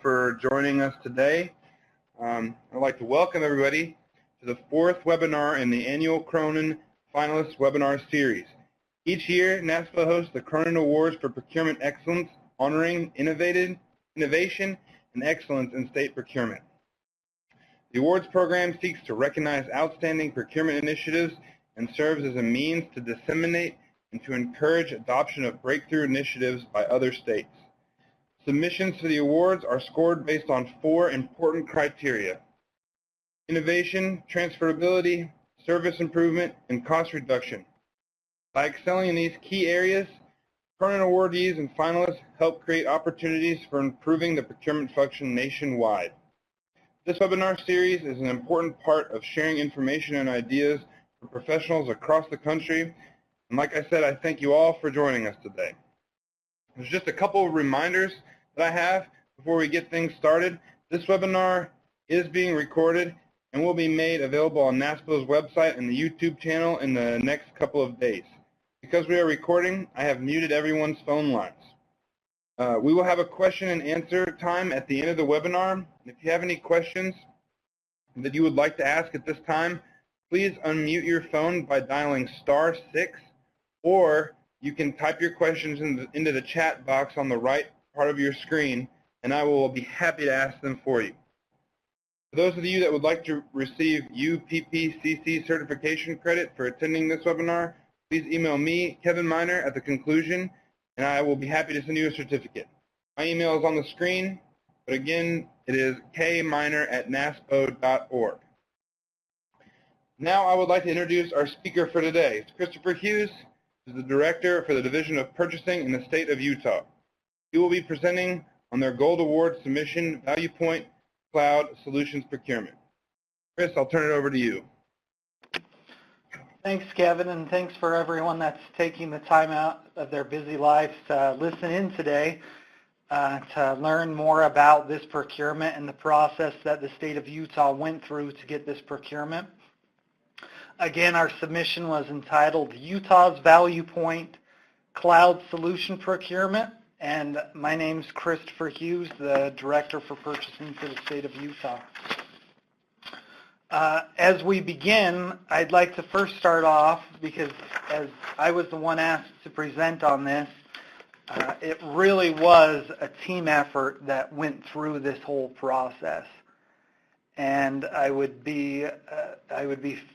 for joining us today. I'd like to welcome everybody to the fourth webinar in the annual Cronin Finalist Webinar Series. Each year, NASPO hosts the Cronin Awards for Procurement Excellence, honoring innovation and excellence in state procurement. The awards program seeks to recognize outstanding procurement initiatives and serves as a means to disseminate and to encourage adoption of breakthrough initiatives by other states. Submissions to the awards are scored based on 4 important criteria: innovation, transferability, service improvement, and cost reduction. By excelling in these key areas, Cronin awardees and finalists help create opportunities for improving the procurement function nationwide. This webinar series is an important part of sharing information and ideas for professionals across the country. And like I said, I thank you all for joining us today. There's just a couple of reminders that I have before we get things started. This webinar is being recorded and will be made available on NASPO's website and the YouTube channel in the next couple of days. Because we are recording, I have muted everyone's phone lines. We will have a question and answer time at the end of the webinar. If you have any questions that you would like to ask at this time, please unmute your phone by dialing *6, or you can type your questions into the chat box on the right part of your screen, and I will be happy to ask them for you. For those of you that would like to receive UPPCC certification credit for attending this webinar, please email me, Kevin Miner, at the conclusion, and I will be happy to send you a certificate. My email is on the screen, but again, it is kminer@naspo.org. Now I would like to introduce our speaker for today. It's Christopher Hughes, who is the Director for the Division of Purchasing in the state of Utah. He will be presenting on their Gold Award submission, ValuePoint Cloud Solutions Procurement. Chris, I'll turn it over to you. Thanks, Kevin, and thanks for everyone that's taking the time out of their busy lives to listen in today to learn more about this procurement and the process that the state of Utah went through to get this procurement. Again, our submission was entitled Utah's ValuePoint Cloud Solution Procurement, and my name's Christopher Hughes, the Director for Purchasing for the state of Utah. As we begin, I'd like to first start off, because as I was the one asked to present on this, it really was a team effort that went through this whole process. And I would be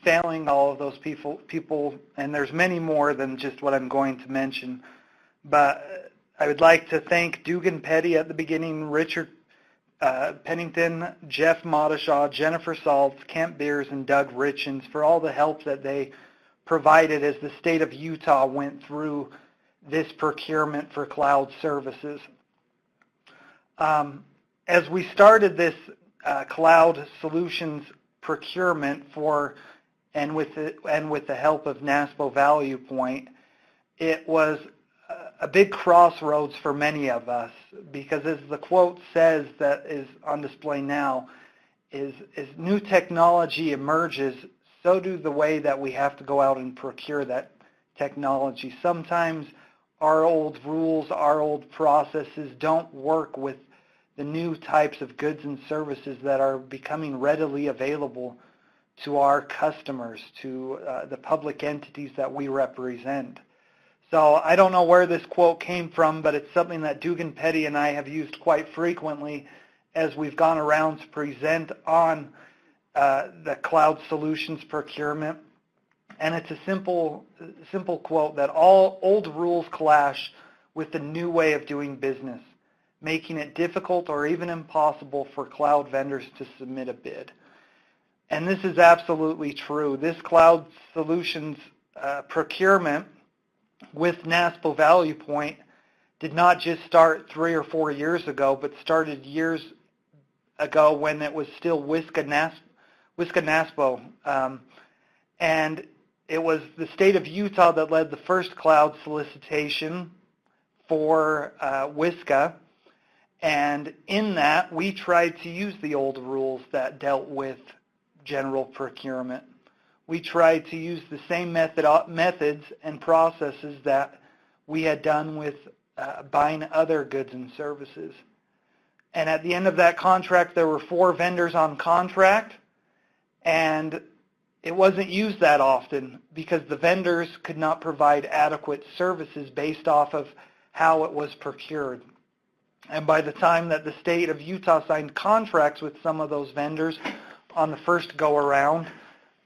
failing all of those people, and there's many more than just what I'm going to mention. But I would like to thank Dugan Petty at the beginning, Richard Pennington, Jeff Modishaw, Jennifer Saltz, Kent Beers, and Doug Richens for all the help that they provided as the state of Utah went through this procurement for cloud services. As we started this cloud solutions procurement with the help of NASPO ValuePoint, it was a big crossroads for many of us, because as the quote says that is on display now, is new technology emerges, so do the way that we have to go out and procure that technology. Sometimes our old rules, our old processes don't work with the new types of goods and services that are becoming readily available to our customers, to the public entities that we represent. So I don't know where this quote came from, but it's something that Dugan Petty and I have used quite frequently as we've gone around to present on the cloud solutions procurement. And it's a simple quote that all old rules clash with the new way of doing business, making it difficult or even impossible for cloud vendors to submit a bid. And this is absolutely true. This cloud solutions procurement with NASPO ValuePoint did not just start 3 or 4 years ago, but started years ago when it was still NASPO. And it was the state of Utah that led the first cloud solicitation for WSCA. And in that, we tried to use the old rules that dealt with general procurement. We tried to use the same methods and processes that we had done with buying other goods and services. And at the end of that contract, there were 4 vendors on contract, and it wasn't used that often because the vendors could not provide adequate services based off of how it was procured. And by the time that the state of Utah signed contracts with some of those vendors on the first go-around,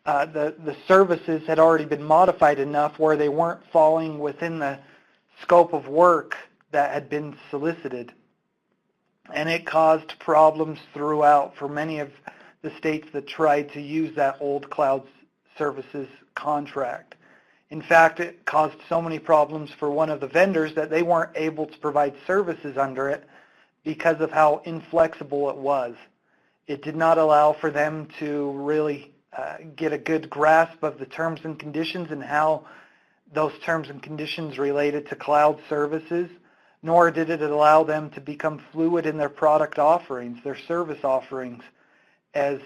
the services had already been modified enough where they weren't falling within the scope of work that had been solicited. And it caused problems throughout for many of the states that tried to use that old cloud services contract. In fact, it caused so many problems for one of the vendors that they weren't able to provide services under it because of how inflexible it was. It did not allow for them to really get a good grasp of the terms and conditions and how those terms and conditions related to cloud services, nor did it allow them to become fluid in their product offerings, their service offerings. As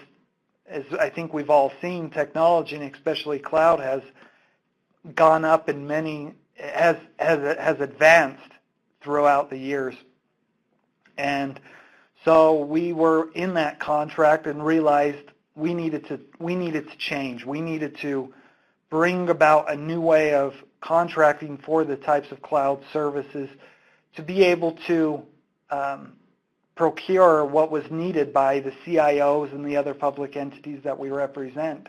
I think we've all seen, technology, and especially cloud, has gone up in has advanced throughout the years. And so we were in that contract and realized we needed to change. We needed to bring about a new way of contracting for the types of cloud services to be able to procure what was needed by the CIOs and the other public entities that we represent.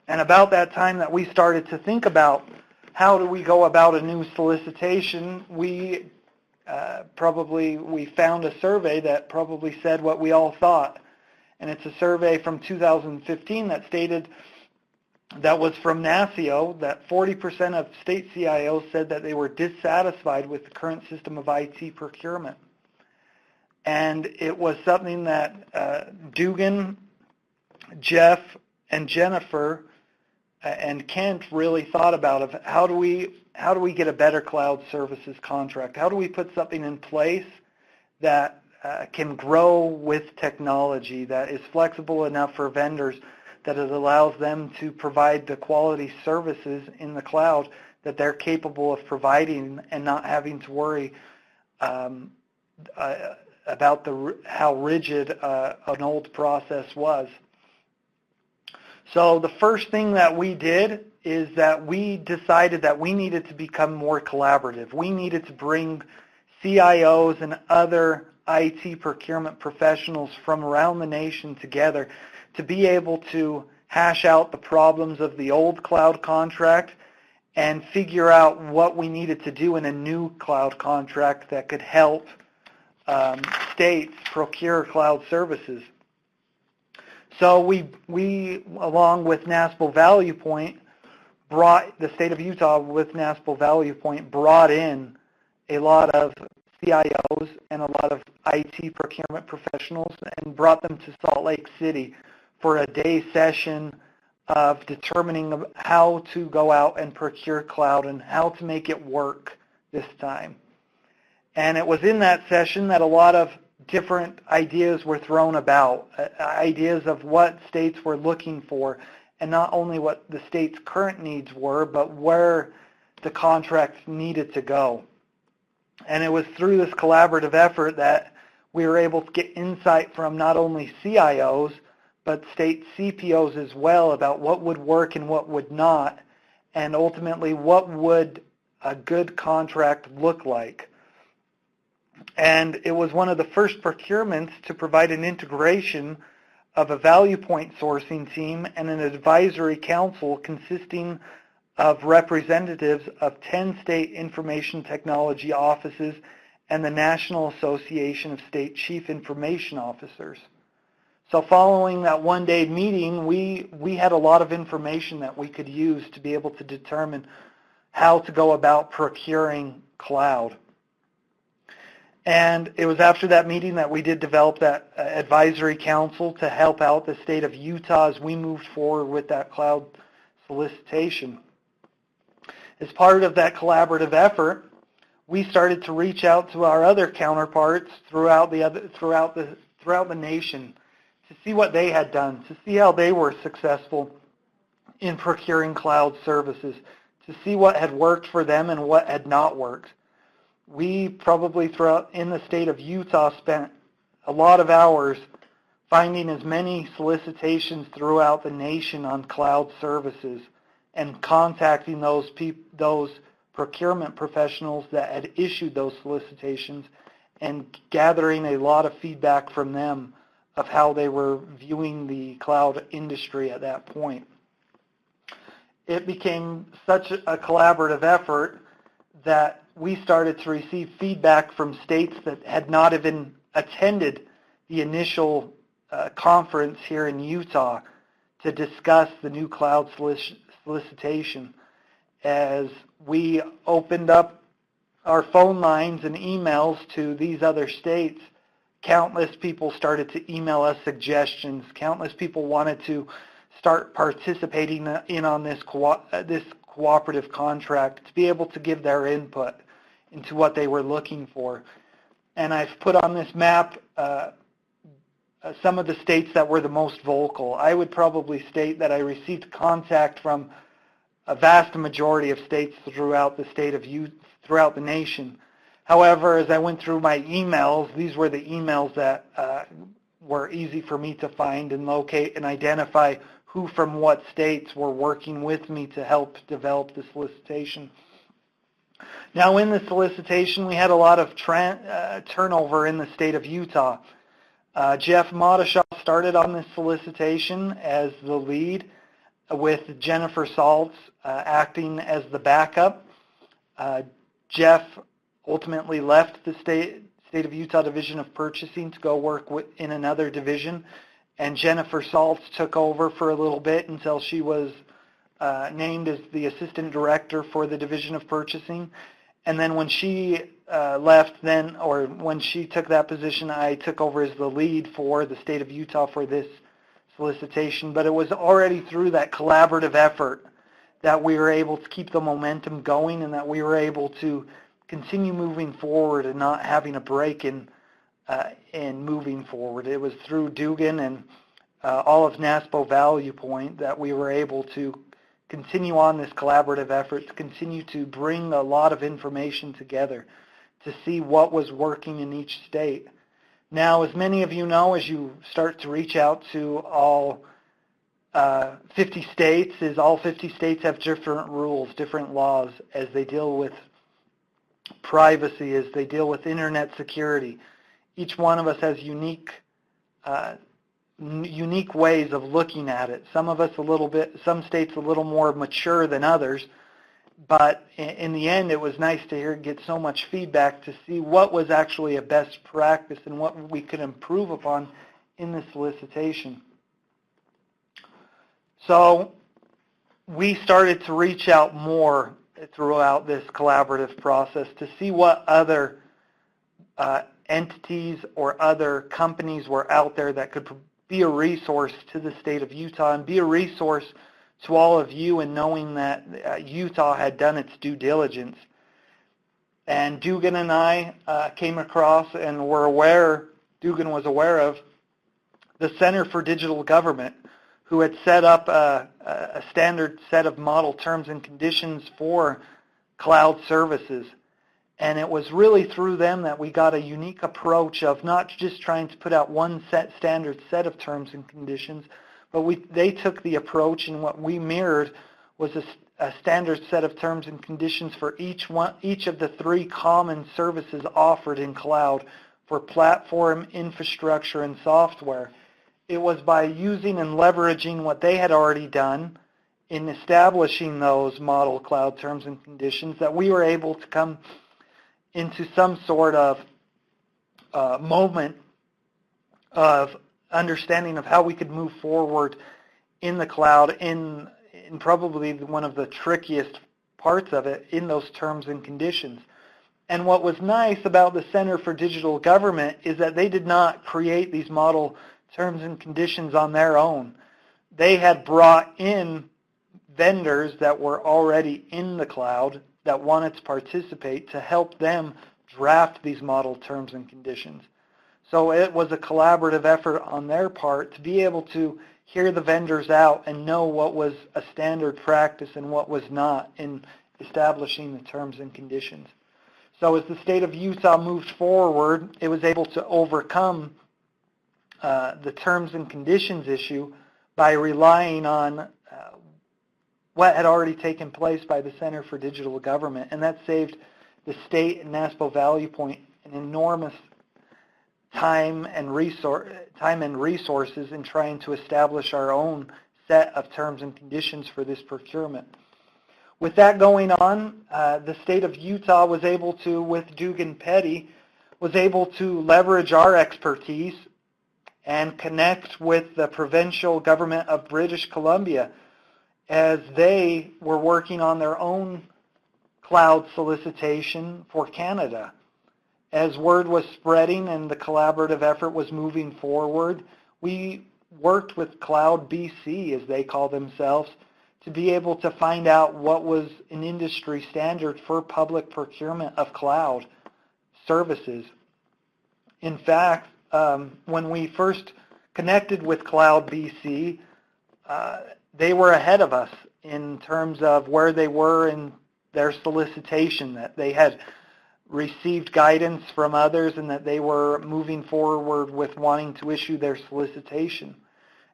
And about that time that we started to think about how do we go about a new solicitation, we found a survey that probably said what we all thought. And it's a survey from 2015 that stated, that was from NASPO, that 40% of state CIOs said that they were dissatisfied with the current system of IT procurement. And it was something that Dugan, Jeff, and Jennifer and Kent really thought about, of how do we get a better cloud services contract? How do we put something in place that can grow with technology, that is flexible enough for vendors, that it allows them to provide the quality services in the cloud that they're capable of providing and not having to worry about how rigid an old process was. So the first thing that we did is that we decided that we needed to become more collaborative. We needed to bring CIOs and other IT procurement professionals from around the nation together to be able to hash out the problems of the old cloud contract and figure out what we needed to do in a new cloud contract that could help states procure cloud services. So we along with NASPO ValuePoint, the state of Utah with NASPO ValuePoint brought in a lot of CIOs and a lot of IT procurement professionals and brought them to Salt Lake City for a day session of determining how to go out and procure cloud and how to make it work this time. And it was in that session that a lot of different ideas were thrown about, ideas of what states were looking for, and not only what the state's current needs were, but where the contracts needed to go. And it was through this collaborative effort that we were able to get insight from not only CIOs, but state CPOs as well about what would work and what would not, and ultimately what would a good contract look like. And it was one of the first procurements to provide an integration of a ValuePoint sourcing team and an advisory council consisting of representatives of 10 state information technology offices and the National Association of State Chief Information Officers. So following that one-day meeting, we had a lot of information that we could use to be able to determine how to go about procuring cloud. And it was after that meeting that we did develop that advisory council to help out the state of Utah as we moved forward with that cloud solicitation. As part of that collaborative effort, we started to reach out to our other counterparts throughout the nation to see what they had done, to see how they were successful in procuring cloud services, to see what had worked for them and what had not worked. We probably in the state of Utah spent a lot of hours finding as many solicitations throughout the nation on cloud services and contacting those procurement professionals that had issued those solicitations and gathering a lot of feedback from them of how they were viewing the cloud industry at that point. It became such a collaborative effort that we started to receive feedback from states that had not even attended the initial conference here in Utah to discuss the new cloud solicitation. As we opened up our phone lines and emails to these other states, countless people started to email us suggestions. Countless people wanted to start participating in on this cooperative contract to be able to give their input into what they were looking for. And I've put on this map some of the states that were the most vocal. I would probably state that I received contact from a vast majority of states throughout the nation. However, as I went through my emails, these were the emails that were easy for me to find and locate and identify who from what states were working with me to help develop the solicitation. Now, in the solicitation, we had a lot of turnover in the state of Utah. Jeff Modishaw started on this solicitation as the lead, with Jennifer Saltz acting as the backup. Jeff ultimately left the state of Utah Division of Purchasing to go work in another division, and Jennifer Saltz took over for a little bit until she was named as the Assistant Director for the Division of Purchasing. And then when she left, when she took that position, I took over as the lead for the state of Utah for this solicitation. But it was already through that collaborative effort that we were able to keep the momentum going and that we were able to continue moving forward and not having a break in moving forward. It was through Dugan and all of NASPO ValuePoint that we were able to continue on this collaborative effort, to continue to bring a lot of information together to see what was working in each state. Now, as many of you know, as you start to reach out to all 50 states, all 50 states have different rules, different laws as they deal with privacy, as they deal with internet security. Each one of us has unique ways of looking at it. Some states a little more mature than others, but in the end, it was nice to get so much feedback to see what was actually a best practice and what we could improve upon in the solicitation. So we started to reach out more throughout this collaborative process to see what other entities or other companies were out there that could be a resource to the state of Utah and be a resource to all of you in knowing that Utah had done its due diligence. And Dugan and I came across and Dugan was aware of the Center for Digital Government, who had set up a standard set of model terms and conditions for cloud services. And it was really through them that we got a unique approach of not just trying to put out one standard set of terms and conditions, but they took the approach, and what we mirrored was a standard set of terms and conditions for each of the three common services offered in cloud for platform, infrastructure, and software. It was by using and leveraging what they had already done in establishing those model cloud terms and conditions that we were able to come into some sort of moment of understanding of how we could move forward in the cloud in probably one of the trickiest parts of it, in those terms and conditions. And what was nice about the Center for Digital Government is that they did not create these model terms and conditions on their own. They had brought in vendors that were already in the cloud that wanted to participate to help them draft these model terms and conditions. So it was a collaborative effort on their part to be able to hear the vendors out and know what was a standard practice and what was not in establishing the terms and conditions. So as the state of Utah moved forward, it was able to overcome the terms and conditions issue by relying on what had already taken place by the Center for Digital Government, and that saved the state and NASPO ValuePoint an enormous time and resources in trying to establish our own set of terms and conditions for this procurement. With that going on, the state of Utah was able to, with Dugan Petty, was able to leverage our expertise and connect with the provincial government of British Columbia as they were working on their own cloud solicitation for Canada. As word was spreading and the collaborative effort was moving forward, we worked with Cloud BC, as they call themselves, to be able to find out what was an industry standard for public procurement of cloud services. In fact, when we first connected with Cloud BC, they were ahead of us in terms of where they were in their solicitation, that they had received guidance from others and that they were moving forward with wanting to issue their solicitation.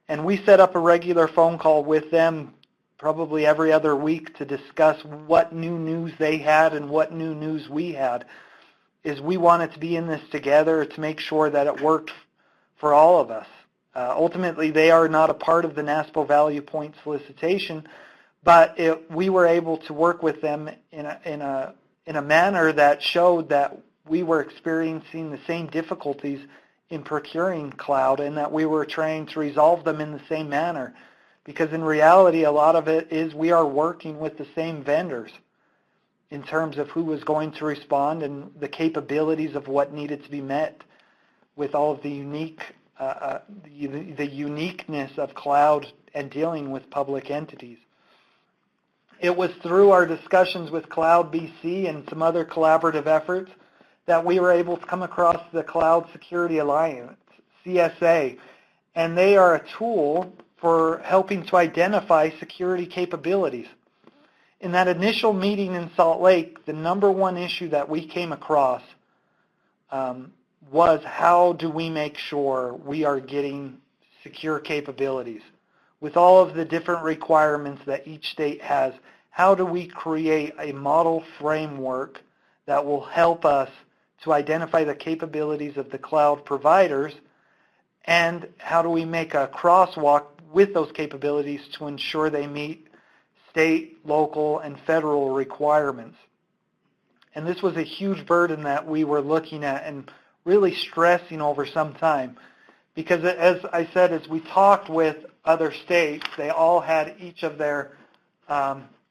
And we set up a regular phone call with them probably every other week to discuss what new news they had and what new news we had. Is we wanted to be in this together to make sure that it worked for all of us. Ultimately, they are not a part of the NASPO ValuePoint solicitation, but we were able to work with them in a manner that showed that we were experiencing the same difficulties in procuring cloud and that we were trying to resolve them in the same manner. Because in reality, a lot of it is we are working with the same vendors in terms of who was going to respond and the capabilities of what needed to be met with all of the uniqueness of cloud and dealing with public entities. It was through our discussions with Cloud BC and some other collaborative efforts that we were able to come across the Cloud Security Alliance, CSA, and they are a tool for helping to identify security capabilities. In that initial meeting in Salt Lake, the number one issue that we came across was how do we make sure we are getting secure capabilities? With all of the different requirements that each state has, how do we create a model framework that will help us to identify the capabilities of the cloud providers, and how do we make a crosswalk with those capabilities to ensure they meet state, local, and federal requirements? And this was a huge burden that we were looking at and really stressing over some time, because as I said, as we talked with other states, they all had each of their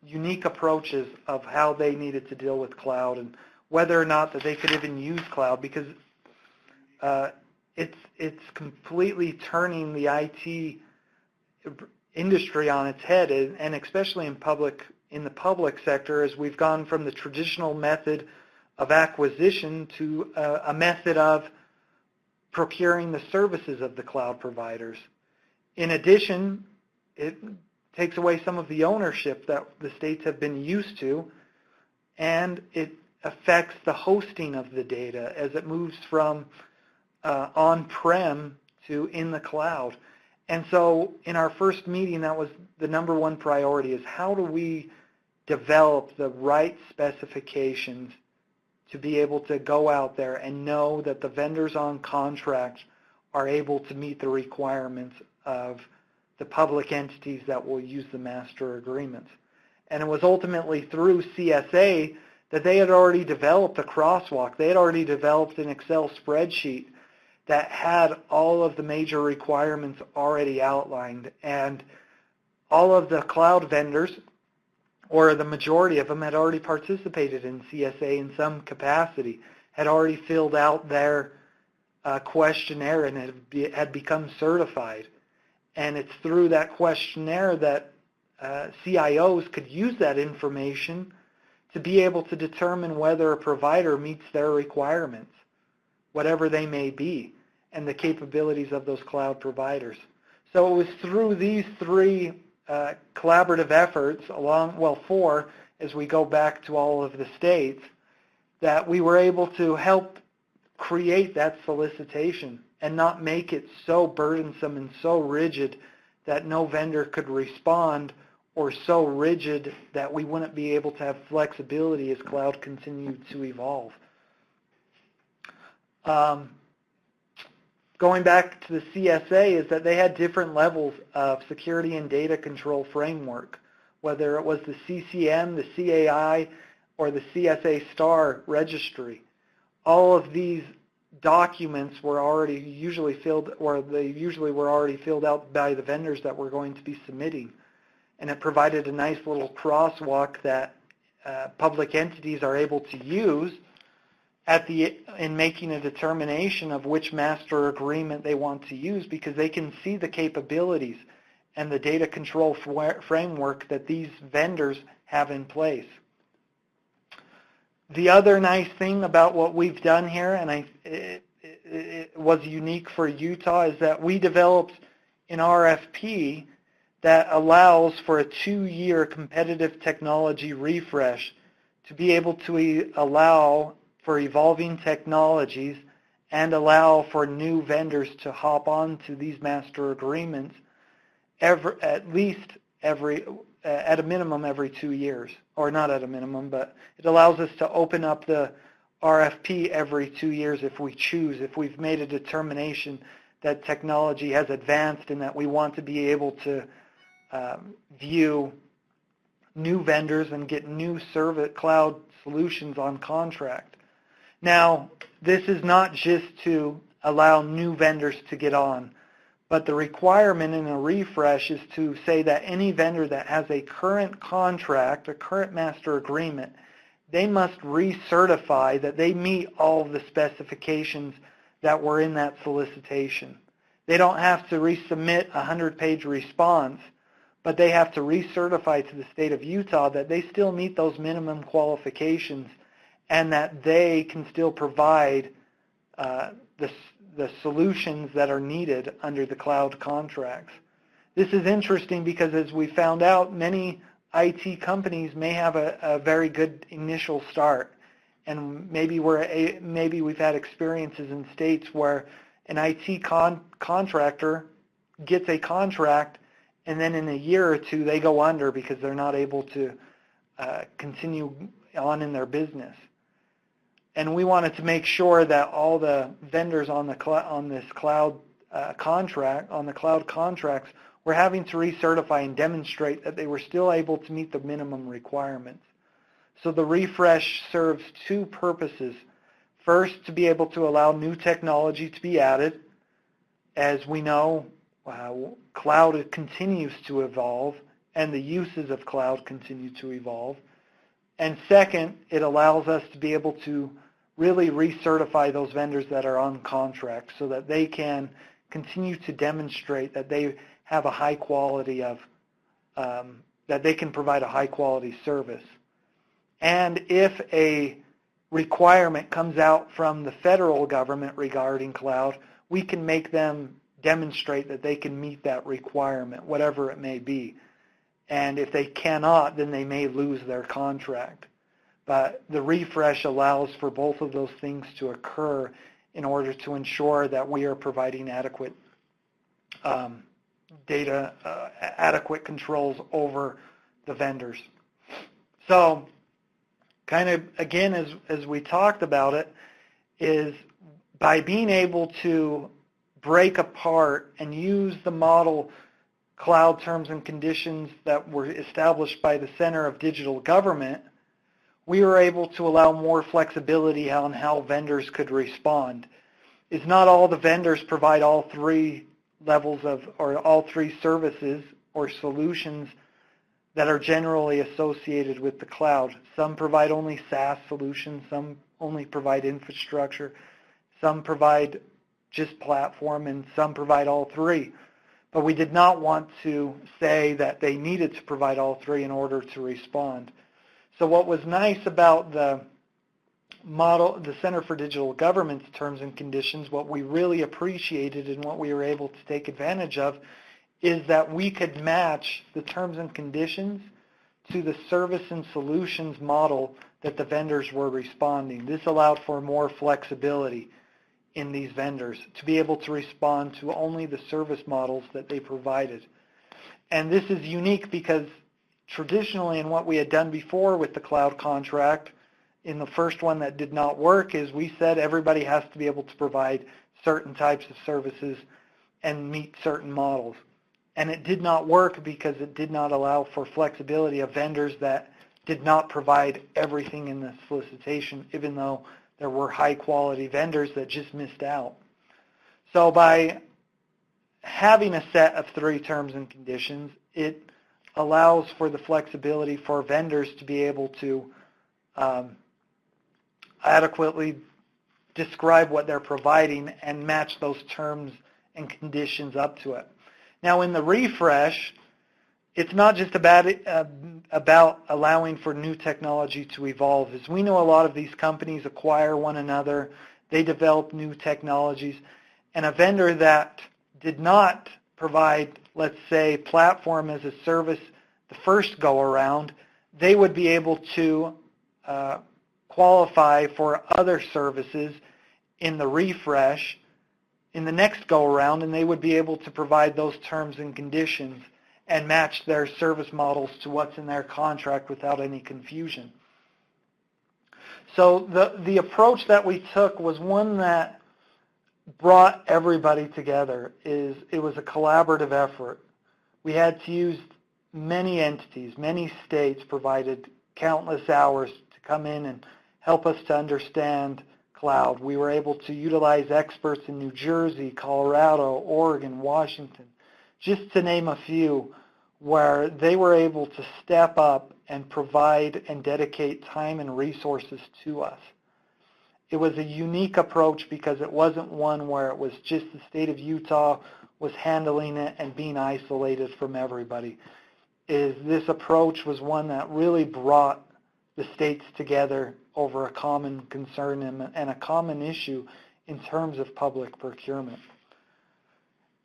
unique approaches of how they needed to deal with cloud and whether or not that they could even use cloud, because it's completely turning the IT industry on its head, and especially in the public sector, as we've gone from the traditional method of acquisition to a method of procuring the services of the cloud providers. In addition, it takes away some of the ownership that the states have been used to, and it affects the hosting of the data as it moves from on-prem to in the cloud. And so in our first meeting, that was the number one priority, is how do we develop the right specifications to be able to go out there and know that the vendors on contract are able to meet the requirements of the public entities that will use the master agreements. And it was ultimately through CSA that they had already developed a crosswalk. They had already developed an Excel spreadsheet that had all of the major requirements already outlined, and all of the cloud vendors, or the majority of them, had already participated in CSA in some capacity, had already filled out their questionnaire and had become certified. And it's through that questionnaire that CIOs could use that information to be able to determine whether a provider meets their requirements, whatever they may be, and the capabilities of those cloud providers. So it was through these three collaborative efforts, four, as we go back to all of the states, that we were able to help create that solicitation. and not make it so burdensome and so rigid that no vendor could respond, or so rigid that we wouldn't be able to have flexibility as cloud continued to evolve. Going back to the CSA, is that they had different levels of security and data control framework, whether it was the CCM, the CAI, or the CSA STAR registry. All of these documents were already usually filled, or they usually were already filled out by the vendors that were going to be submitting. And it provided a nice little crosswalk that public entities are able to use in making a determination of which master agreement they want to use, because they can see the capabilities and the data control framework that these vendors have in place. The other nice thing about what we've done here, and it was unique for Utah, is that we developed an RFP that allows for a 2-year competitive technology refresh to be able to allow for evolving technologies and allow for new vendors to hop onto these master agreements at a minimum every 2 years, or not at a minimum, but it allows us to open up the RFP every 2 years if we choose, if we've made a determination that technology has advanced and that we want to be able to view new vendors and get new cloud solutions on contract. Now, this is not just to allow new vendors to get on, but the requirement in a refresh is to say that any vendor that has a current contract, a current master agreement, they must recertify that they meet all of the specifications that were in that solicitation. They don't have to resubmit a 100-page response, but they have to recertify to the state of Utah that they still meet those minimum qualifications and that they can still provide the solutions that are needed under the cloud contracts. This is interesting because, as we found out, many IT companies may have a very good initial start, and maybe we've had experiences in states where an IT contractor gets a contract, and then in a year or two they go under because they're not able to continue on in their business. And we wanted to make sure that all the vendors on the cloud contracts were having to recertify and demonstrate that they were still able to meet the minimum requirements. So the refresh serves two purposes. First, to be able to allow new technology to be added. As we know, cloud continues to evolve, and the uses of cloud continue to evolve. And second, it allows us to be able to really recertify those vendors that are on contract so that they can continue to demonstrate that they have a high quality of, that they can provide a high quality service. And if a requirement comes out from the federal government regarding cloud, we can make them demonstrate that they can meet that requirement, whatever it may be. And if they cannot, then they may lose their contract. But the refresh allows for both of those things to occur in order to ensure that we are providing adequate adequate controls over the vendors. So kind of, again, as we talked about it, is by being able to break apart and use the model cloud terms and conditions that were established by the Center of Digital Government, we were able to allow more flexibility on how vendors could respond. It's not all the vendors provide all three levels of, or all three services or solutions that are generally associated with the cloud. Some provide only SaaS solutions, some only provide infrastructure, some provide just platform, and some provide all three. But we did not want to say that they needed to provide all three in order to respond. So what was nice about the model, the Center for Digital Government's terms and conditions, what we really appreciated and what we were able to take advantage of is that we could match the terms and conditions to the service and solutions model that the vendors were responding. This allowed for more flexibility. in these vendors to be able to respond to only the service models that they provided. And this is unique because traditionally in what we had done before with the cloud contract, in the first one that did not work, is we said everybody has to be able to provide certain types of services and meet certain models. And it did not work because it did not allow for flexibility of vendors that did not provide everything in the solicitation, even though there were high quality vendors that just missed out. So by having a set of 3 terms and conditions, it allows for the flexibility for vendors to be able to adequately describe what they're providing and match those terms and conditions up to it. Now in the refresh, it's not just about allowing for new technology to evolve. As we know, a lot of these companies acquire one another, they develop new technologies, and a vendor that did not provide, let's say, platform as a service the first go around, they would be able to qualify for other services in the refresh in the next go around, and they would be able to provide those terms and conditions and match their service models to what's in their contract without any confusion. So the approach that we took was one that brought everybody together. It was a collaborative effort. We had to use many entities, many states provided countless hours to come in and help us to understand cloud. We were able to utilize experts in New Jersey, Colorado, Oregon, Washington, just to name a few, where they were able to step up and provide and dedicate time and resources to us. It was a unique approach because it wasn't one where it was just the state of Utah was handling it and being isolated from everybody. This approach was one that really brought the states together over a common concern and a common issue in terms of public procurement.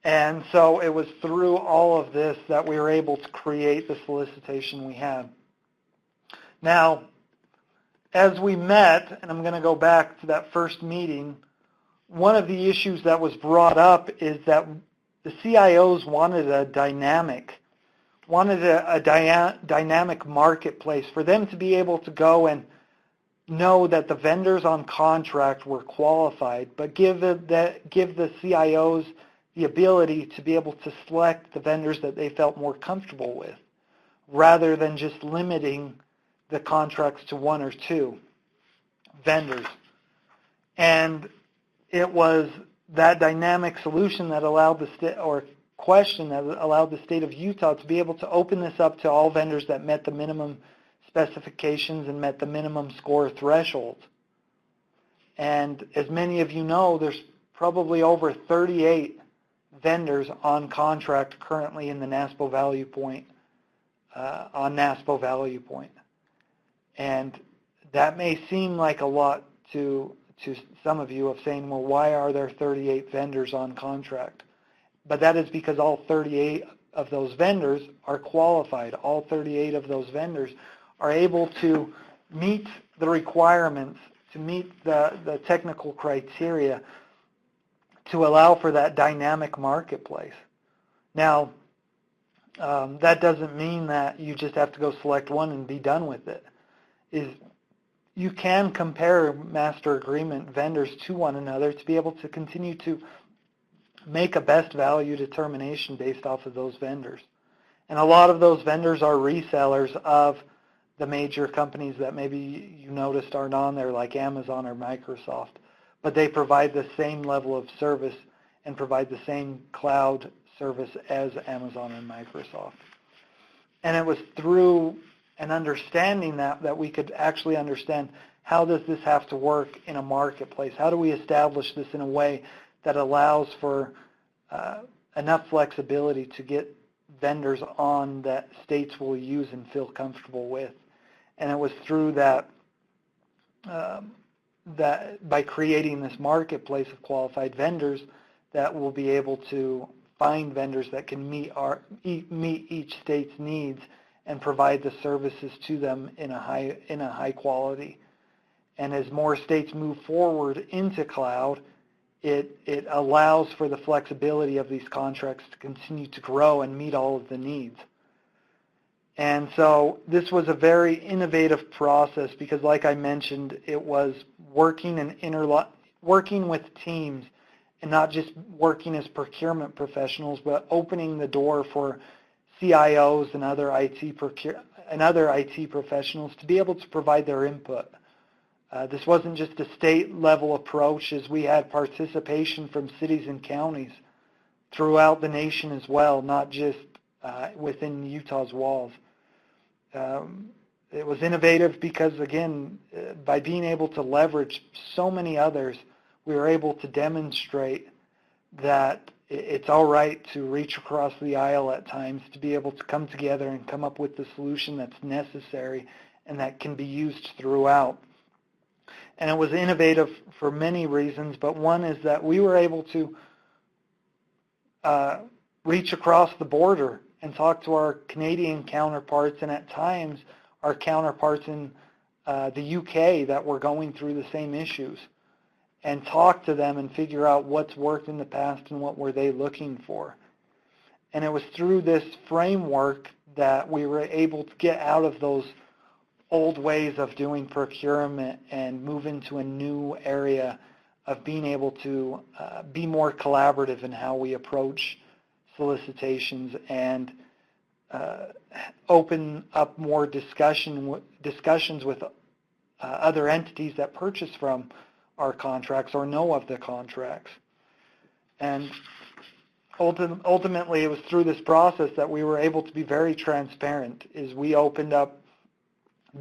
And so it was through all of this that we were able to create the solicitation we had. Now, as we met, and I'm going to go back to that first meeting, one of the issues that was brought up is that the CIOs wanted a dynamic marketplace for them to be able to go and know that the vendors on contract were qualified, but give the CIOs the ability to be able to select the vendors that they felt more comfortable with, rather than just limiting the contracts to 1 or 2 vendors. And it was that dynamic solution that allowed the state, or question that allowed the state of Utah to be able to open this up to all vendors that met the minimum specifications and met the minimum score thresholds. And as many of you know, there's probably over 38 vendors on contract currently in the NASPO ValuePoint, on NASPO ValuePoint. And that may seem like a lot to some of you of saying, well, why are there 38 vendors on contract? But that is because all 38 of those vendors are qualified. All 38 of those vendors are able to meet the requirements, to meet the technical criteria to allow for that dynamic marketplace. Now, that doesn't mean that you just have to go select one and be done with it. You can compare master agreement vendors to one another to be able to continue to make a best value determination based off of those vendors. And a lot of those vendors are resellers of the major companies that maybe you noticed aren't on there, like Amazon or Microsoft. But they provide the same level of service and provide the same cloud service as Amazon and Microsoft. And it was through an understanding that we could actually understand, how does this have to work in a marketplace? How do we establish this in a way that allows for enough flexibility to get vendors on that states will use and feel comfortable with? And it was through that by creating this marketplace of qualified vendors that we'll be able to find vendors that can meet each state's needs and provide the services to them in a high quality. And as more states move forward into cloud, it allows for the flexibility of these contracts to continue to grow and meet all of the needs. And so this was a very innovative process because, like I mentioned, it was working with teams and not just working as procurement professionals, but opening the door for CIOs and other IT professionals to be able to provide their input. This wasn't just a state-level approach, as we had participation from cities and counties throughout the nation as well, not just within Utah's walls. It was innovative because, again, by being able to leverage so many others, we were able to demonstrate that it's all right to reach across the aisle at times to be able to come together and come up with the solution that's necessary and that can be used throughout. And it was innovative for many reasons, but one is that we were able to reach across the border and talk to our Canadian counterparts and at times our counterparts in the UK that were going through the same issues, and talk to them and figure out what's worked in the past and what were they looking for. And it was through this framework that we were able to get out of those old ways of doing procurement and move into a new area of being able to be more collaborative in how we approach solicitations and open up more discussions with other entities that purchase from our contracts or know of the contracts. And ultimately, it was through this process that we were able to be very transparent, as we opened up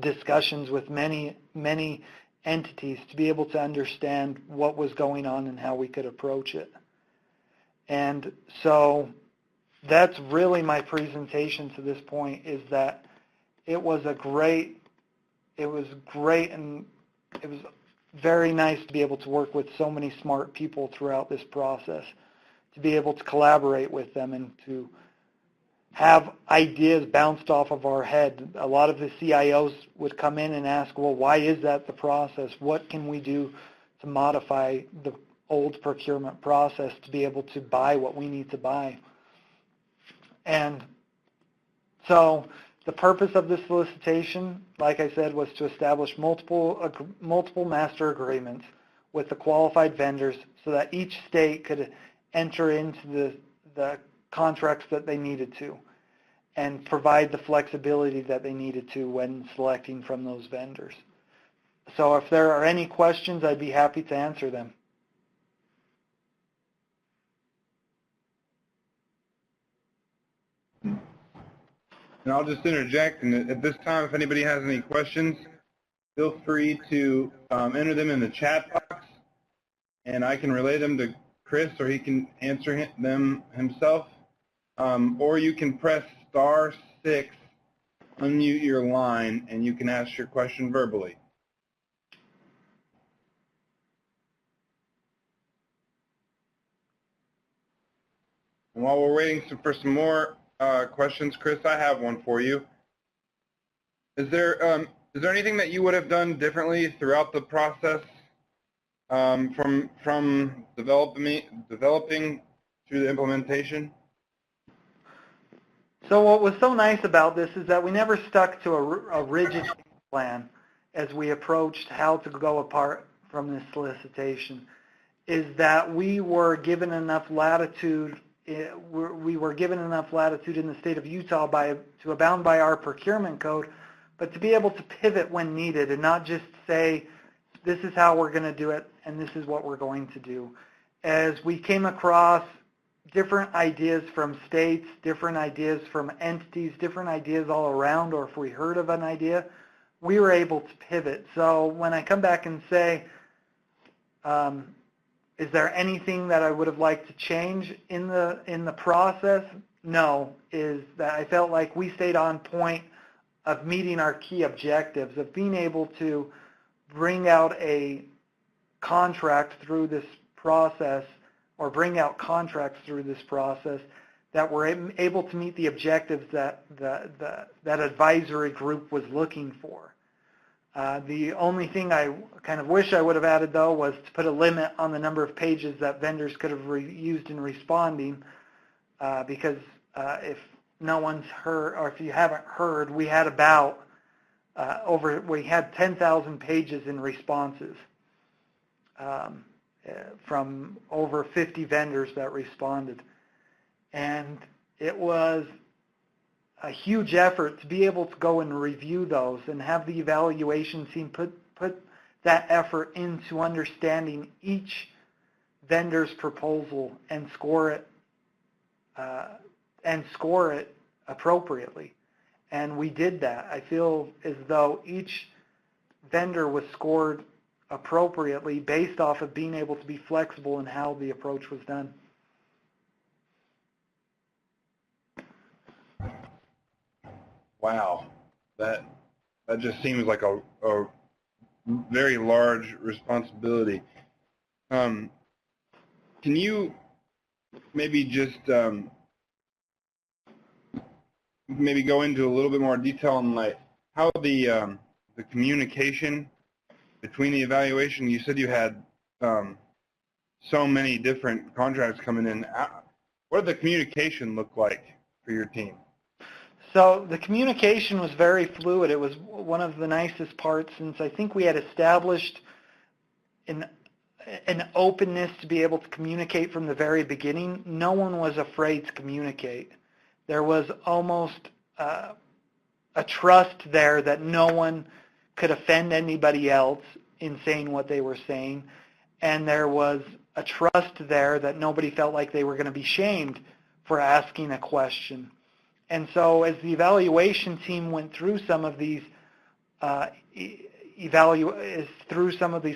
discussions with many, many entities to be able to understand what was going on and how we could approach it. And so that's really my presentation to this point, is that it was great and it was very nice to be able to work with so many smart people throughout this process, to be able to collaborate with them and to have ideas bounced off of our head. A lot of the CIOs would come in and ask, well, why is that the process? What can we do to modify the old procurement process to be able to buy what we need to buy? And so the purpose of this solicitation, like I said, was to establish multiple master agreements with the qualified vendors so that each state could enter into the contracts that they needed to and provide the flexibility that they needed to when selecting from those vendors. So if there are any questions, I'd be happy to answer them. And I'll just interject, and at this time, if anybody has any questions, feel free to enter them in the chat box, and I can relay them to Chris, or he can answer them himself. Or you can press *6, unmute your line, and you can ask your question verbally. And while we're waiting for some more questions, Chris, I have one for you. Is there anything that you would have done differently throughout the process, from developing through the implementation? So what was so nice about this is that we never stuck to a rigid plan as we approached how to go apart from this solicitation, is that we were given enough latitude. We were given enough latitude in the state of Utah to abound by our procurement code, but to be able to pivot when needed and not just say, this is how we're going to do it and this is what we're going to do. As we came across different ideas from states, different ideas from entities, different ideas all around, or if we heard of an idea, we were able to pivot. So when I come back and say, is there anything that I would have liked to change in the process? No, is that I felt like we stayed on point of meeting our key objectives, of being able to bring out a contract through this process, or bring out contracts through this process that were able to meet the objectives that that advisory group was looking for. The only thing I kind of wish I would have added, though, was to put a limit on the number of pages that vendors could have used in responding, because if no one's heard, or if you haven't heard, we had about we had 10,000 pages in responses from over 50 vendors that responded. And it was a huge effort to be able to go and review those and have the evaluation team put that effort into understanding each vendor's proposal and score it appropriately. And we did that. I feel as though each vendor was scored appropriately based off of being able to be flexible in how the approach was done. Wow, that just seems like a very large responsibility. Can you maybe just maybe go into a little bit more detail on like how the communication between the evaluation? You said you had so many different contracts coming in. What did the communication look like for your team? So the communication was very fluid. It was one of the nicest parts, since I think we had established an openness to be able to communicate from the very beginning. No one was afraid to communicate. There was almost a trust there that no one could offend anybody else in saying what they were saying, and there was a trust there that nobody felt like they were going to be shamed for asking a question. And so as the evaluation team went through some of these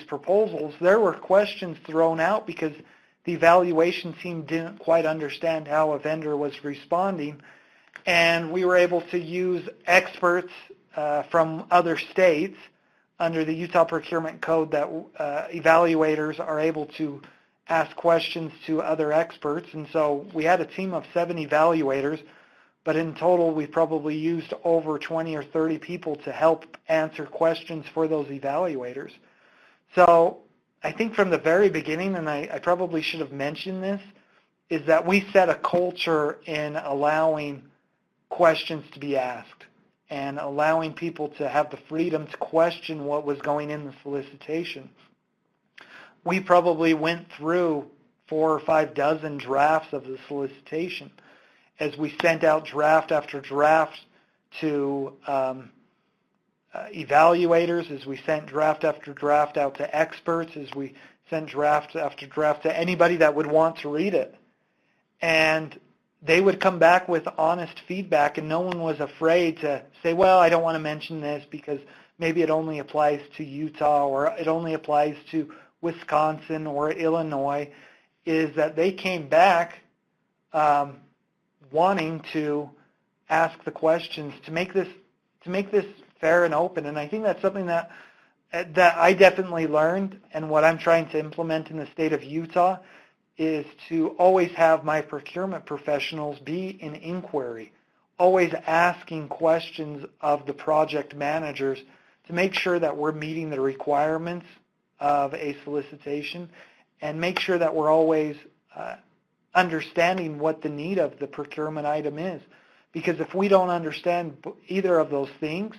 proposals, there were questions thrown out because the evaluation team didn't quite understand how a vendor was responding, and we were able to use experts from other states under the Utah Procurement Code that evaluators are able to ask questions to other experts. And so we had a team of 7 evaluators, but in total we probably used over 20 or 30 people to help answer questions for those evaluators. So I think from the very beginning, and I probably should have mentioned this, is that we set a culture in allowing questions to be asked and allowing people to have the freedom to question what was going in the solicitation. We probably went through 4 or 5 dozen drafts of the solicitation as we sent out draft after draft to evaluators, as we sent draft after draft out to experts, as we sent draft after draft to anybody that would want to read it. And they would come back with honest feedback, and no one was afraid to say, well, I don't want to mention this because maybe it only applies to Utah or it only applies to Wisconsin or Illinois, is that they came back wanting to ask the questions to make this fair and open. And I think that's something that I definitely learned, and what I'm trying to implement in the state of Utah is to always have my procurement professionals be in inquiry, always asking questions of the project managers to make sure that we're meeting the requirements of a solicitation, and make sure that we're always understanding what the need of the procurement item is. Because if we don't understand either of those things,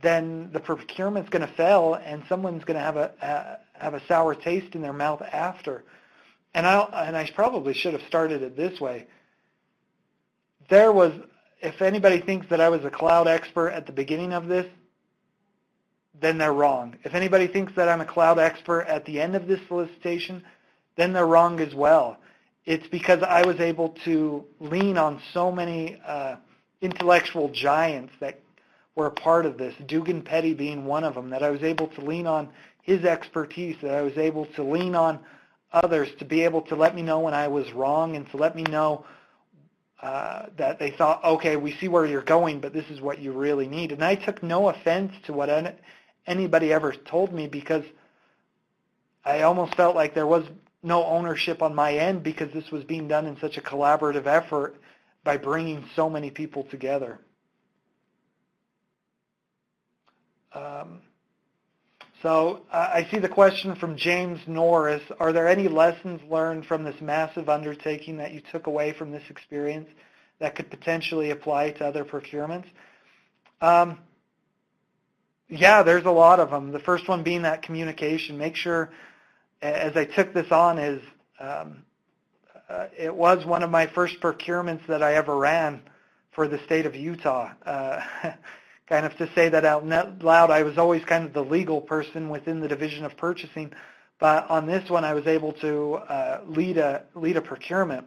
then the procurement's going to fail, and someone's going to have a sour taste in their mouth after. And I probably should have started it this way. If anybody thinks that I was a cloud expert at the beginning of this, then they're wrong. If anybody thinks that I'm a cloud expert at the end of this solicitation, then they're wrong as well. It's because I was able to lean on so many intellectual giants that were a part of this, Dugan Petty being one of them, that I was able to lean on his expertise, that I was able to lean on others to be able to let me know when I was wrong, and to let me know that they thought, okay, we see where you're going, but this is what you really need. And I took no offense to what anybody ever told me, because I almost felt like there was no ownership on my end, because this was being done in such a collaborative effort by bringing so many people together. So I see the question from James Norris. Are there any lessons learned from this massive undertaking that you took away from this experience that could potentially apply to other procurements? Yeah, there's a lot of them. The first one being that communication. Make sure, as I took this on, it was one of my first procurements that I ever ran for the state of Utah. Kind of to say that out loud, I was always kind of the legal person within the division of purchasing, but on this one I was able to lead a procurement.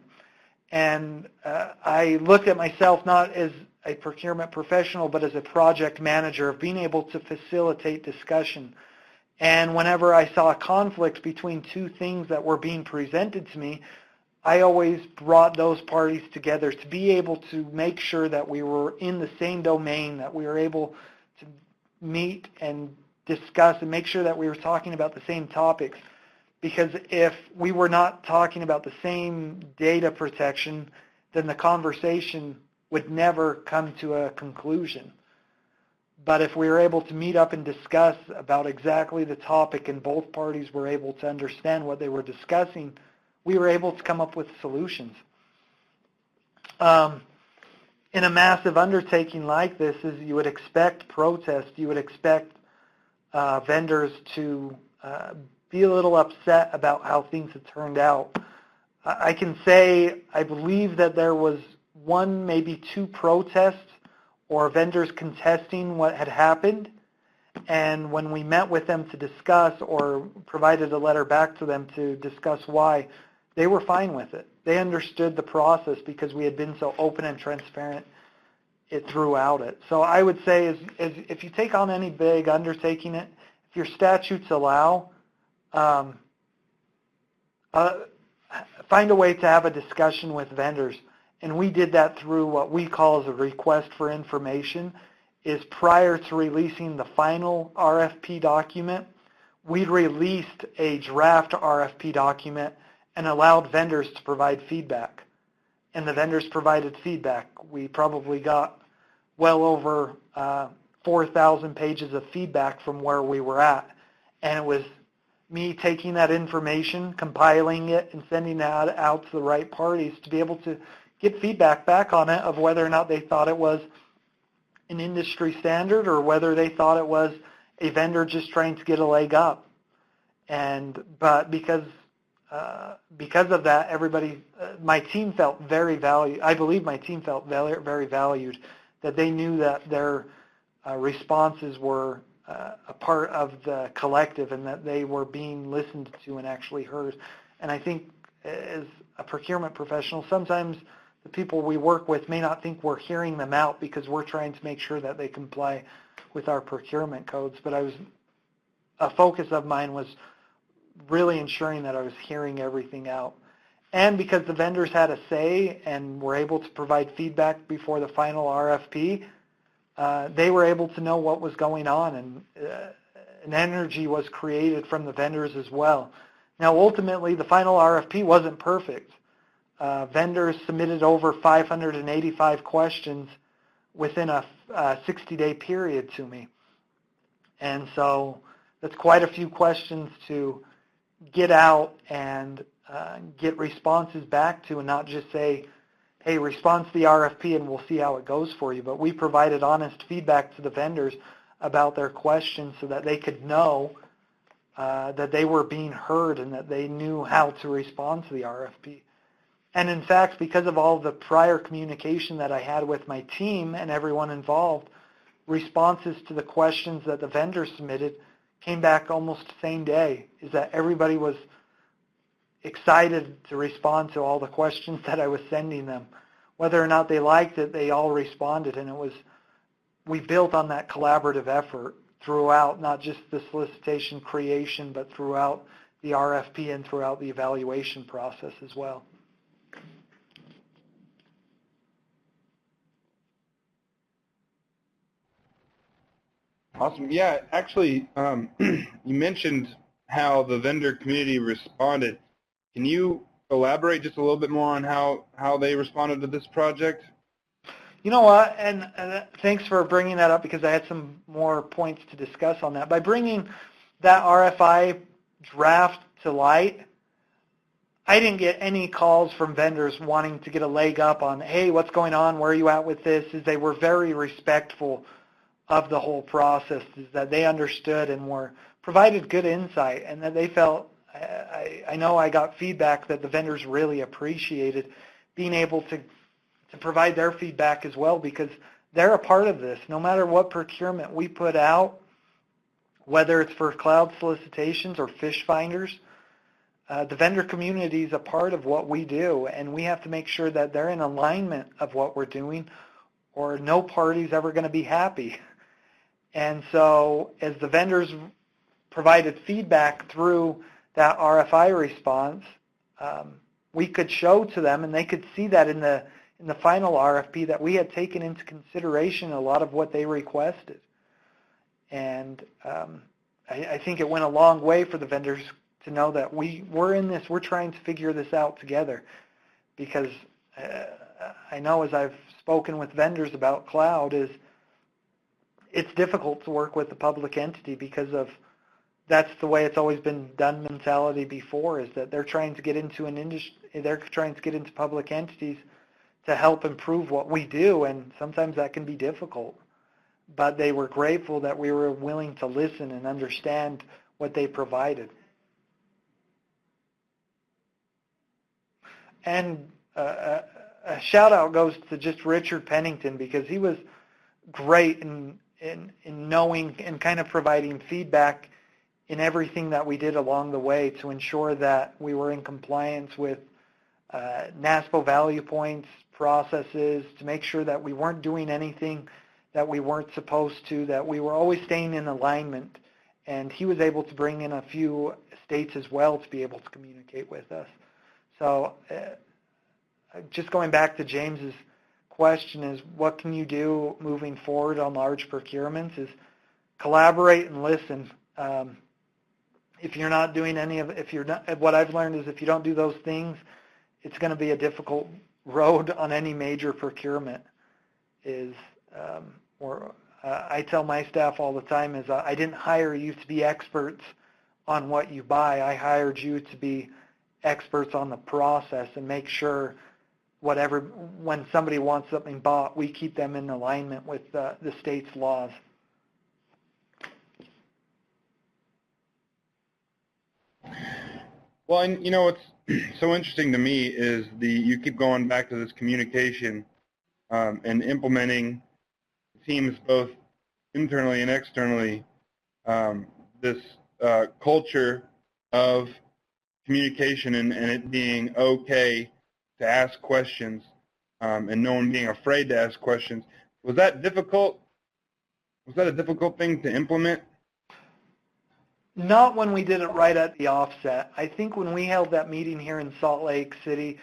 And I looked at myself not as a procurement professional, but as a project manager, of being able to facilitate discussion. And whenever I saw a conflict between two things that were being presented to me, I always brought those parties together to be able to make sure that we were in the same domain, that we were able to meet and discuss and make sure that we were talking about the same topics. Because if we were not talking about the same data protection, then the conversation would never come to a conclusion. But if we were able to meet up and discuss about exactly the topic and both parties were able to understand what they were discussing, we were able to come up with solutions. In a massive undertaking like this, is you would expect protest, you would expect vendors to be a little upset about how things had turned out. I can say I believe that there was one, maybe two protests or vendors contesting what had happened, and when we met with them to discuss or provided a letter back to them to discuss why, they were fine with it. They understood the process because we had been so open and transparent throughout it. So I would say if you take on any big undertaking, if your statutes allow, find a way to have a discussion with vendors. And we did that through what we call as a request for information. Is prior to releasing the final RFP document, we released a draft RFP document and allowed vendors to provide feedback. And the vendors provided feedback. We probably got well over 4,000 pages of feedback from where we were at. And it was me taking that information, compiling it, and sending that out to the right parties to be able to get feedback back on it of whether or not they thought it was an industry standard or whether they thought it was a vendor just trying to get a leg up. But because of that, everybody, my team felt very valued. I believe my team felt very, very valued, that they knew that their responses were a part of the collective and that they were being listened to and actually heard. And I think as a procurement professional, sometimes the people we work with may not think we're hearing them out because we're trying to make sure that they comply with our procurement codes. But a focus of mine was really ensuring that I was hearing everything out. And because the vendors had a say and were able to provide feedback before the final RFP, they were able to know what was going on, and an energy was created from the vendors as well. Now, ultimately, the final RFP wasn't perfect. Vendors submitted over 585 questions within a 60-day period to me. And so that's quite a few questions to get out and get responses back to, and not just say, hey, respond to the RFP and we'll see how it goes for you. But we provided honest feedback to the vendors about their questions so that they could know that they were being heard and that they knew how to respond to the RFP. And in fact, because of all the prior communication that I had with my team and everyone involved, responses to the questions that the vendors submitted came back almost the same day, is that everybody was excited to respond to all the questions that I was sending them. Whether or not they liked it, they all responded, and we built on that collaborative effort throughout, not just the solicitation creation, but throughout the RFP and throughout the evaluation process as well. Awesome. Yeah, actually, you mentioned how the vendor community responded. Can you elaborate just a little bit more on how they responded to this project? You know what, and thanks for bringing that up because I had some more points to discuss on that. By bringing that RFI draft to light, I didn't get any calls from vendors wanting to get a leg up on, hey, what's going on, where are you at with this? They were very respectful of the whole process, is that they understood and were provided good insight, and that they felt, I know I got feedback that the vendors really appreciated being able to provide their feedback as well, because they're a part of this. No matter what procurement we put out, whether it's for cloud solicitations or fish finders, the vendor community is a part of what we do, and we have to make sure that they're in alignment of what we're doing, or no party's ever going to be happy. And so as the vendors provided feedback through that RFI response, we could show to them, and they could see that in the final RFP, that we had taken into consideration a lot of what they requested. And I think it went a long way for the vendors to know that we're in this, we're trying to figure this out together. Because I know, as I've spoken with vendors about cloud, is it's difficult to work with the public entity because of that's the way it's always been done mentality before, is that they're trying to get into an industry, they're trying to get into public entities to help improve what we do, and sometimes that can be difficult. But they were grateful that we were willing to listen and understand what they provided. And a shout out goes to just Richard Pennington, because he was great in knowing and kind of providing feedback in everything that we did along the way to ensure that we were in compliance with NASPO ValuePoints processes, to make sure that we weren't doing anything that we weren't supposed to, that we were always staying in alignment. And he was able to bring in a few states as well to be able to communicate with us. So just going back to James's question, is what can you do moving forward on large procurements, is collaborate and listen. If you're not doing any of, what I've learned is if you don't do those things, it's going to be a difficult road on any major procurement. I tell my staff all the time is I didn't hire you to be experts on what you buy. I hired you to be experts on the process and make sure when somebody wants something bought, we keep them in alignment with the state's laws. Well, and you know what's so interesting to me is you keep going back to this communication and implementing teams both internally and externally, this culture of communication and it being okay to ask questions and no one being afraid to ask questions. Was that difficult? Was that a difficult thing to implement? Not when we did it right at the offset. I think when we held that meeting here in Salt Lake City,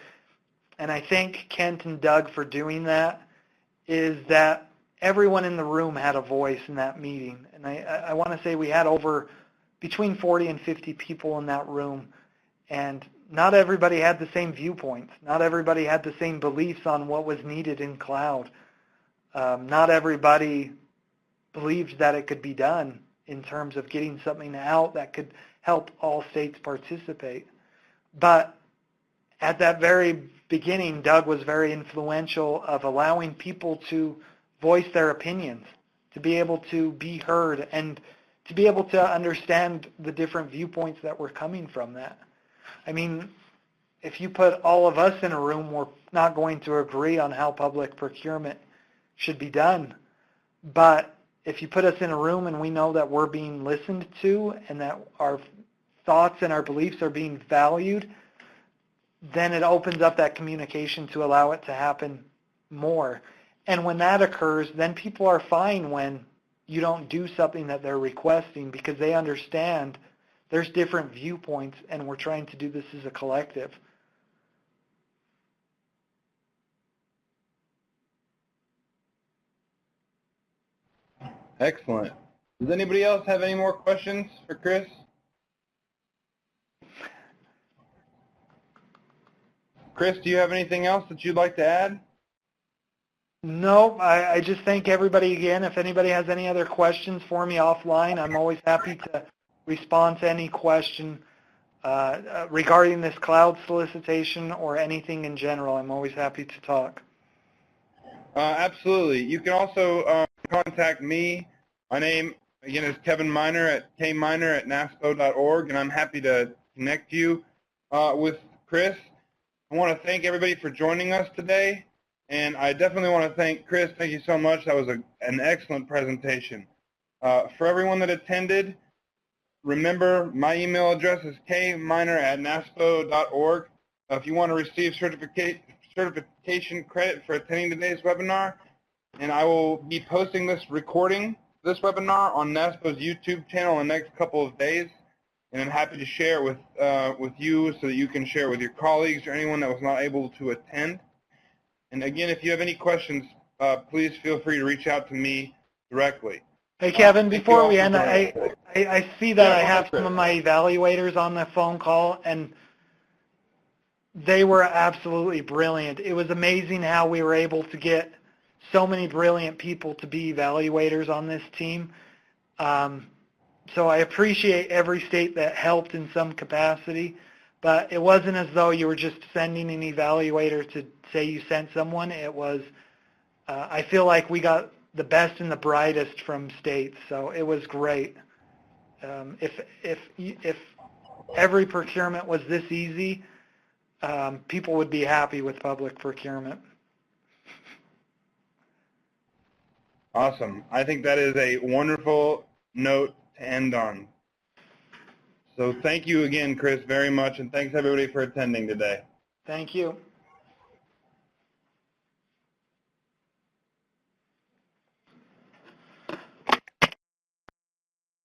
and I thank Kent and Doug for doing that, is that everyone in the room had a voice in that meeting. And I want to say we had between 40 and 50 people in that room, and not everybody had the same viewpoints. Not everybody had the same beliefs on what was needed in cloud. Not everybody believed that it could be done in terms of getting something out that could help all states participate. But at that very beginning, Doug was very influential of allowing people to voice their opinions, to be able to be heard, and to be able to understand the different viewpoints that were coming from that. I mean, if you put all of us in a room, we're not going to agree on how public procurement should be done. But if you put us in a room and we know that we're being listened to and that our thoughts and our beliefs are being valued, then it opens up that communication to allow it to happen more. And when that occurs, then people are fine when you don't do something that they're requesting, because they understand there's different viewpoints and we're trying to do this as a collective. Excellent. Does anybody else have any more questions for Chris? Chris, do you have anything else that you'd like to add? No, I just thank everybody again. If anybody has any other questions for me offline, I'm always happy to respond to any question regarding this cloud solicitation or anything in general. I'm always happy to talk. Absolutely. You can also contact me. My name, again, is Kevin Miner at kminer@naspo.org, and I'm happy to connect you with Chris. I want to thank everybody for joining us today, and I definitely want to thank Chris. Thank you so much. That was an excellent presentation. For everyone that attended, remember my email address is kminer@naspo.org. If you want to receive certification credit for attending today's webinar, and I will be posting this recording, this webinar, on NASPO's YouTube channel in the next couple of days, and I'm happy to share it with you so that you can share it with your colleagues or anyone that was not able to attend. And again, if you have any questions, please feel free to reach out to me directly. Hey, Kevin, before we end, I see that I have some of my evaluators on the phone call, and they were absolutely brilliant. It was amazing how we were able to get so many brilliant people to be evaluators on this team. So I appreciate every state that helped in some capacity, but it wasn't as though you were just sending an evaluator to say you sent someone. It was, I feel like we got the best and the brightest from states, so it was great. If every procurement was this easy, people would be happy with public procurement. Awesome. I think that is a wonderful note to end on. So thank you again, Chris, very much, and thanks everybody for attending today. Thank you.